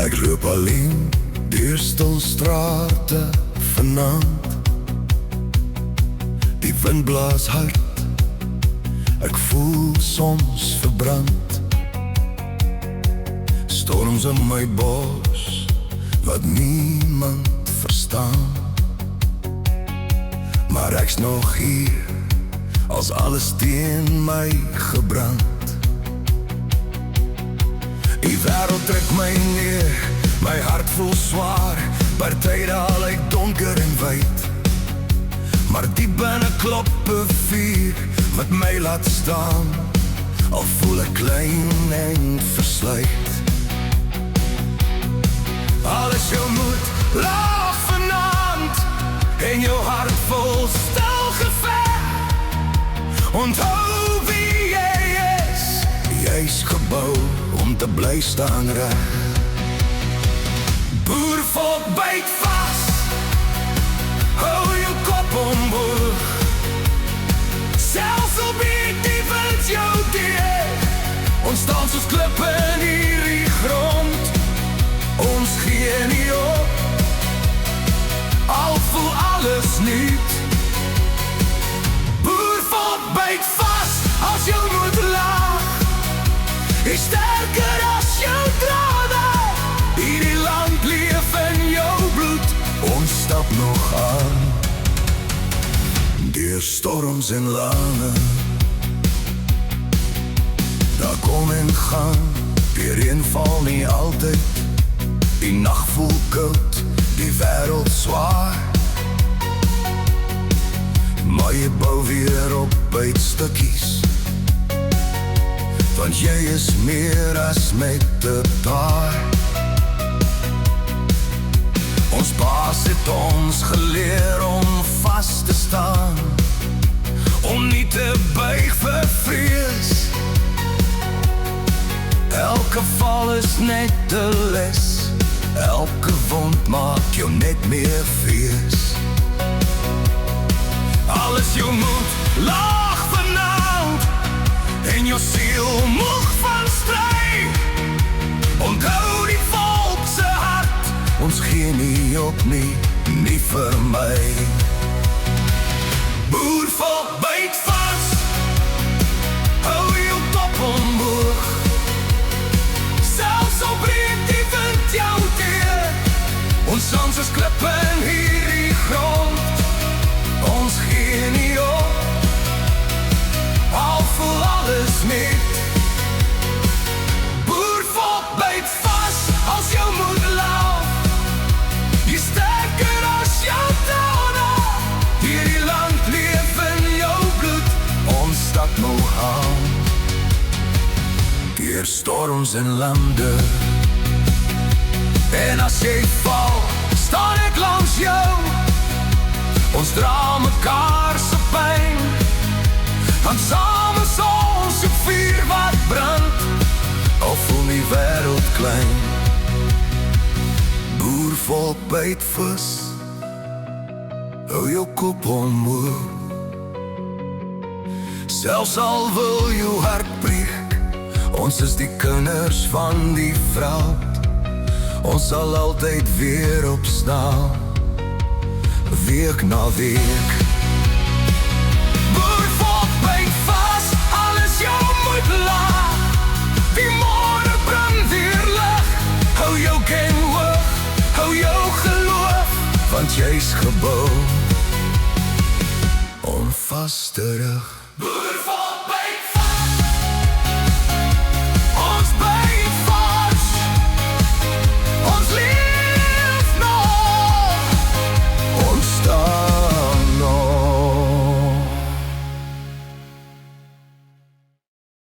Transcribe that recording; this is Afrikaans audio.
Ek loop alleen deur stil strate vanaand. Die wind blaas hard, ek voel soms verbrand. Storms in my bos wat niemand verstaan. Maar ek's nog hier als alles teen my gebrand. Die wêreld trek my neer, my hart voel swaar. Partyde al ek donker en wyd, maar diep binne klop 'n vuur wat my laat staan. Al voel ek klein en versluit. Alles jou moed laag vanaand en jou hart vol stil geveg. Onthou wie jy is, jy's gebou om te bly staan reg. Boervolk byt vas, hou jou kop omhoog. Selfs al breek die wind jou deur, ons staan soos klippe in hierdie grond. Ons gee nie op, al voel alles nuut. Boervolk byt vas as jou moed laag, is sterker as jou drade. Hierdie land leef in jou bloed, ons stap nog aan. Deur storms en lane, daar kom en gaan, die reën val nie altyd. Die nacht voel koud, die wêreld swaar, maar jy bou weer op uit stukkies, want jy is meer as met 'n paar. Ons baas het ons geleer om vas te staan, om nie te buig vir vrees. Elke val is net 'n les, elke wond maak jou net meer vrees. Alles jou moed laag vanaand en jou siel moeg van stryd. Onthou die volk se hart, ons gee nie op nie, nie vir my. Boervolk byt vas, hou jou kop omhoog. Selfs al breek die wind jou deur, ons staan soos klippe in hierdie grond. Ons gee nie op, al voel alles niet. Boervolk byt vas als jou moed laaf, jy sterker as jou trane. Hierdie land leef in jou bloed, ons stap nog aan. Deur storms en lande, en as jy val, staan ek langs jou. Ons dra mekaar se pyn, want saam is ons 'n vuur wat brand, al voel die wêreld klein. Boervolk byt vas, hou jou kop omhoog. Selfs al wil jou hart breek, ons is die kinders van die veld. Ons sal altyd weer opstaan, week na week. Boervolk byt vas, alles jou moet laag. Die môre bring weer lig, hou jou ken hoog, hou jou geloof, want jy's gebou om vas te rig. Boervolk